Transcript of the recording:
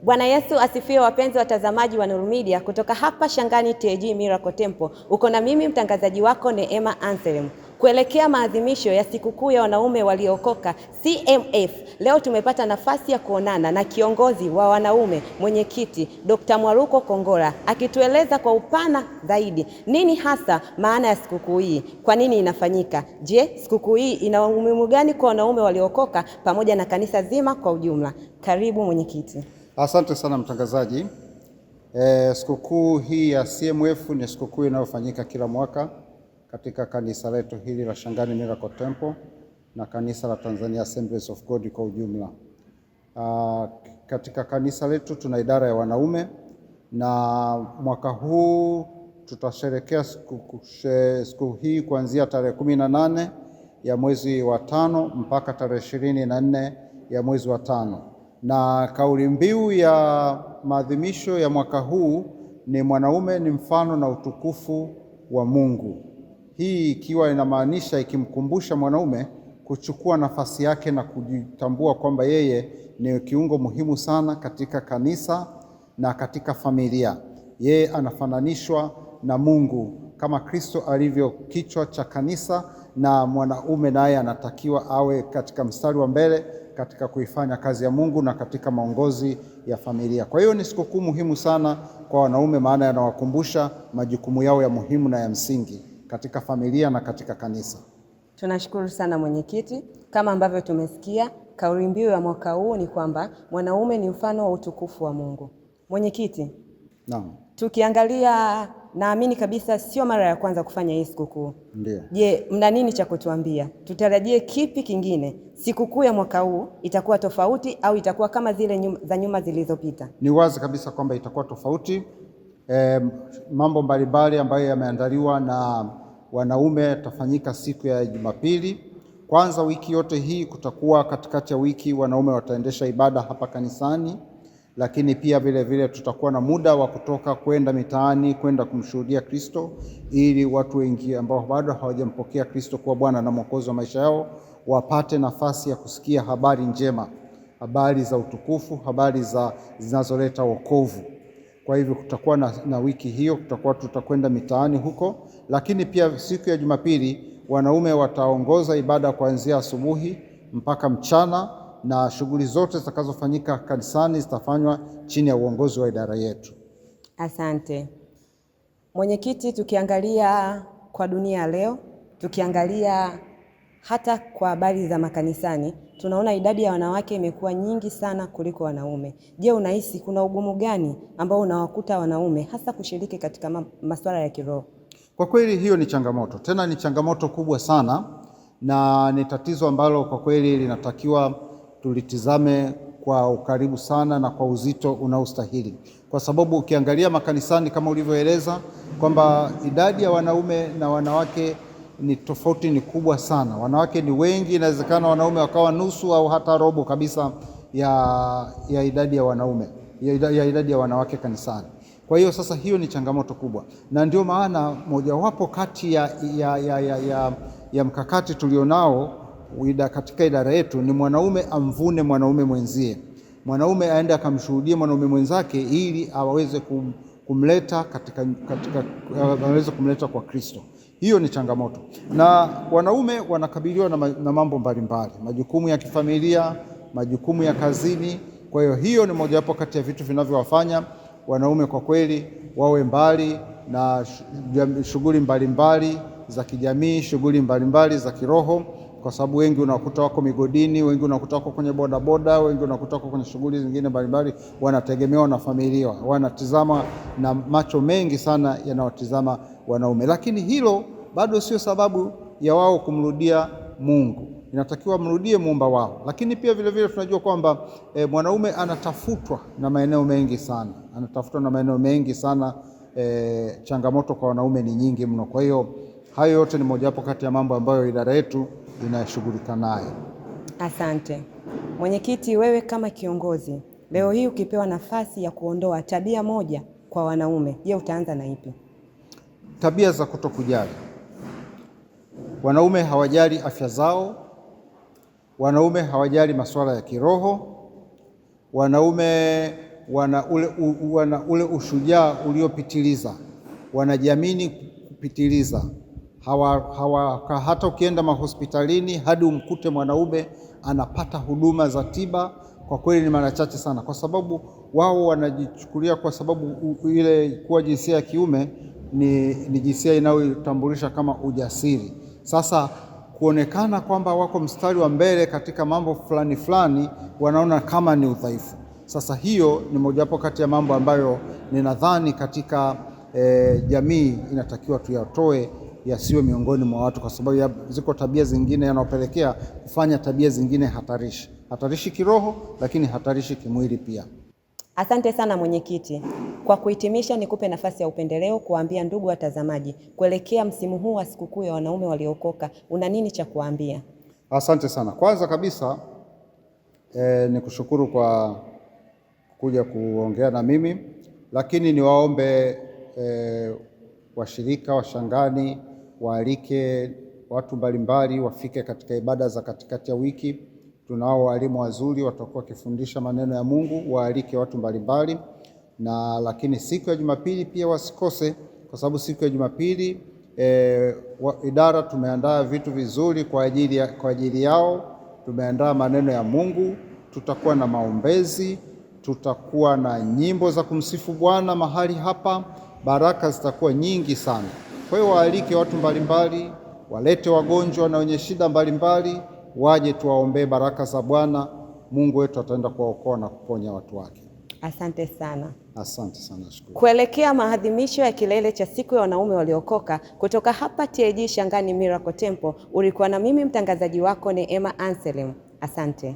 Bwana Yesu asifiwe, wapenzi watazamaji wa Nuru Media kutoka hapa Shangani TAG Miracle Temple. Uko na mimi mtangazaji wako Neema Anselm. Kuelekea maadhimisho ya sikukuu ya wanaume waliookoka CMF, leo tumepata nafasi ya kuonana na kiongozi wa wanaume, mwenyekiti Dr. Mwaruko Kongola, akitueleza kwa upana zaidi nini hasa maana ya sikukuu hii, kwa nini inafanyika. Je, sikukuu hii ina umuhimu gani kwa wanaume waliookoka pamoja na kanisa zima kwa ujumla? Karibu mwenyekiti. Asante sana mtangazaji. Sikukuu hii ya CMF ni sikukuu inayofanyika kila mwaka katika kanisa letu hili la Shangani Miracle Temple na kanisa la Tanzania Assemblies of God kwa ujumla. Katika kanisa letu tuna idara ya wanaume, na mwaka huu tutasherehekea siku hii kuanzia tarehe 18 ya mwezi wa 5 mpaka tarehe 24 ya mwezi wa 5. Na kauli mbiu ya maadhimisho ya mwaka huu ni mwanaume ni mfano na utukufu wa Mungu. Hii ikiwa inamaanisha, ikimkumbusha mwanaume kuchukua nafasi yake na kujitambua kwamba yeye ni kiungo muhimu sana katika kanisa na katika familia. Yeye anafananishwa na Mungu kama Kristo alivyo kichwa cha kanisa, na mwanaume naye anatakiwa awe katika mstari wa mbele katika kuifanya kazi ya Mungu na katika maongozi ya familia. Kwa hiyo ni sikukuu muhimu sana kwa wanaume, maana yanawakumbusha majukumu yao ya muhimu na ya msingi katika familia na katika kanisa. Tunashukuru sana mwenyekiti. Kama ambavyo tumesikia, kauli mbiu ya mwaka huu ni kwamba mwanaume ni mfano wa utukufu wa Mungu. Mwenyekiti, naam, tukiangalia, naamini kabisa sio mara ya kwanza kufanya hii sikukuu. Ndio. Je, mna nini cha kutuambia? Tutarajie kipi kingine? Sikukuu ya mwaka huu itakuwa tofauti au itakuwa kama zile za nyuma zilizopita? Ni wazi kabisa kwamba itakuwa tofauti. Mambo mbalimbali ambayo yameandaliwa na wanaume yatafanyika siku ya Jumapili. Kwanza, wiki yote hii kutakuwa, katikati ya wiki wanaume wataendesha ibada hapa kanisani, lakini pia vile vile tutakuwa na muda wa kutoka kwenda mitaani kwenda kumshuhudia Kristo, ili watu wengi ambao bado hawajampokea Kristo kuwa Bwana na Mwokozi wa maisha yao wapate nafasi ya kusikia habari njema, habari za utukufu, habari zinazoleta wokovu. Kwa hivyo kutakuwa na wiki hiyo, tutakwenda mitaani huko, lakini pia siku ya Jumapili wanaume wataongoza ibada kuanzia asubuhi mpaka mchana, na shughuli zote zitakazofanyika kanisani zitafanywa chini ya uongozi wa idara yetu. Asante mwenyekiti. Tukiangalia kwa dunia leo, tukiangalia hata kwa habari za makanisani, tunaona idadi ya wanawake imekuwa nyingi sana kuliko wanaume. Je, unahisi kuna ugumu gani ambao unawakuta wanaume hasa kushiriki katika masuala ya kiroho? Kwa kweli hiyo ni changamoto, tena ni changamoto kubwa sana, na ni tatizo ambalo kwa kweli linatakiwa tulitizame kwa ukaribu sana na kwa uzito unaostahili, kwa sababu ukiangalia makanisani kama ulivyoeleza kwamba idadi ya wanaume na wanawake ni tofauti, ni kubwa sana. Wanawake ni wengi, inawezekana wanaume wakawa nusu au hata robo kabisa ya idadi ya wanaume, ya idadi ya wanawake kanisani. Kwa hiyo sasa hiyo ni changamoto kubwa, na ndio maana mojawapo kati ya mkakati tulionao katika idara yetu ni mwanaume amvune mwanaume mwenzie. Mwanaume aende akamshuhudie mwanaume mwenzake ili aweze kumleta aweze kumleta kwa Kristo. Hiyo ni changamoto, na wanaume wanakabiliwa na mambo mbalimbali, majukumu ya kifamilia, majukumu ya kazini. Kwa hiyo ni mojawapo kati ya vitu vinavyowafanya wanaume kwa kweli wawe mbali na shughuli mbalimbali za kijamii, shughuli mbalimbali za kiroho, kwa sababu wengi unakuta wako migodini, wengi unakuta wako kwenye bodaboda, wengi unakuta wako kwenye shughuli zingine mbalimbali, wanategemewa na familia, wanatizama na macho mengi sana yanawatizama wanaume. Lakini hilo bado sio sababu ya wao kumrudia Mungu. Inatakiwa mrudie muumba wao. Lakini pia vile vile tunajua kwamba mwanaume anatafutwa na maeneo mengi sana, changamoto kwa wanaume ni nyingi mno. Kwa hiyo hayo yote ni mojawapo kati ya mambo ambayo idara yetu inashughulika nayo. Asante mwenyekiti. Wewe kama kiongozi, leo hii ukipewa nafasi ya kuondoa tabia moja kwa wanaume, je, utaanza na ipi? Tabia za kutokujali. Wanaume hawajali afya zao, wanaume hawajali masuala ya kiroho, wanaume wana ule ushujaa uliopitiliza, wanajiamini kupitiliza. Hata ukienda mahospitalini hadi umkute mwanaume anapata huduma za tiba, kwa kweli ni mara chache sana, kwa sababu wao wanajichukulia, kwa sababu ile kuwa jinsia ya kiume ni jinsia inayotambulisha kama ujasiri. Sasa kuonekana kwamba wako mstari wa mbele katika mambo fulani fulani, wanaona kama ni udhaifu. Sasa hiyo ni mojawapo kati ya mambo ambayo ninadhani katika jamii inatakiwa tuyatoe, yasiwe miongoni mwa watu, kwa sababu ziko tabia zingine yanayopelekea kufanya tabia zingine hatarishi kiroho, lakini hatarishi kimwili pia. Asante sana mwenyekiti. Kwa kuhitimisha, nikupe nafasi ya upendeleo kuwaambia ndugu watazamaji kuelekea msimu huu wa sikukuu ya wanaume waliokoka, una nini cha kuambia? Asante sana. Kwanza kabisa nikushukuru kwa kuja kuongea na mimi, lakini niwaombe washirika wa Shangani waalike watu mbalimbali wafike katika ibada za katikati ya wiki. Tunao walimu wazuri watakuwa wakifundisha maneno ya Mungu, waalike watu mbalimbali. Na lakini siku ya Jumapili pia wasikose, kwa sababu siku ya Jumapili idara tumeandaa vitu vizuri kwa ajili yao. Tumeandaa maneno ya Mungu, tutakuwa na maombezi, tutakuwa na nyimbo za kumsifu Bwana mahali hapa. Baraka zitakuwa nyingi sana. Kwa hiyo waalike watu mbalimbali, walete wagonjwa na wenye shida mbalimbali, waje tuwaombee baraka za Bwana. Mungu wetu ataenda kuwaokoa na kuponya watu wake. Asante sana. Asante sana, shukuru. Kuelekea maadhimisho ya kilele cha siku ya wanaume waliokoka, kutoka hapa TAG Shangani Miracle Temple, ulikuwa na mimi mtangazaji wako Neema Anselm. Asante.